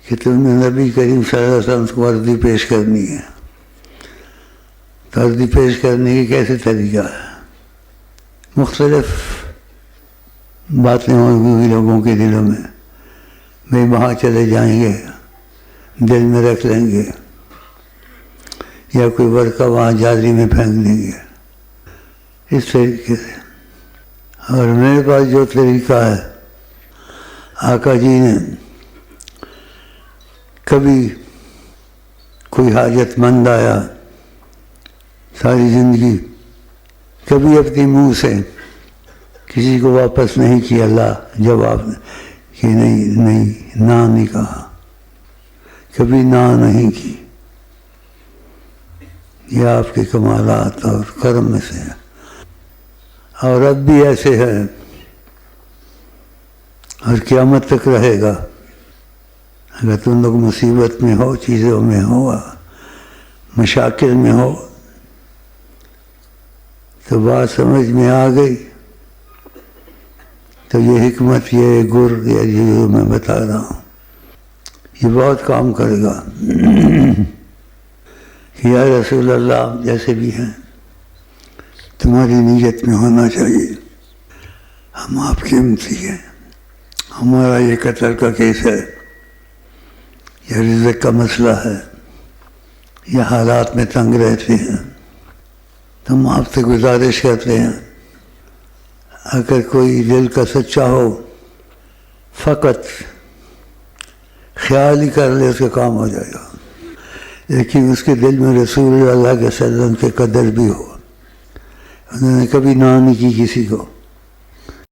کہ تم نے نبی کریم صلی اللہ علیہ وسلم کو وردی پیش کرنی ہے. تو وردی پیش کرنے کی کیسے طریقہ ہے؟ مختلف باتیں ہوئی لوگوں کے دلوں میں، بھائی وہاں چلے جائیں گے، دل میں رکھ لیں گے، یا کوئی ورقہ وہاں جالی میں پھینک دیں گے، اس طریقے سے. اور میرے پاس جو طریقہ ہے، آقا جی نے کبھی کوئی حاجت مند آیا ساری زندگی، کبھی اپنے منہ سے کسی کو واپس نہیں کیا لا جواب کہ نہیں نہ نہیں کہا، کبھی نہ نہیں کی. یہ آپ کے کمالات اور کرم میں سے ہے. اور اب بھی ایسے ہے اور قیامت تک رہے گا. اگر تم لوگ مصیبت میں ہو، چیزوں میں ہو، مشاکل میں ہو، تو بات سمجھ میں آ گئی تو یہ حکمت، یہ گر، یا جو میں بتا رہا ہوں، یہ بہت کام کرے گا. کہ یا رسول اللہ جیسے بھی ہیں تمہاری نیت میں ہونا چاہیے، ہم آپ کی امتی ہیں، ہمارا یہ قتل کا کیس ہے، یا رزق کا مسئلہ ہے، یا حالات میں تنگ رہتے ہیں، تو ہم آپ سے گزارش کرتے ہیں اگر کوئی دل کا سچا ہو، فقط خیال ہی کر لے اس کا کام ہو جائے گا. لیکن اس کے دل میں رسول اللہ کے صلی اللہ علیہ وسلم کے قدر بھی ہو. انہوں نے کبھی نہ نہیں کی کسی کو.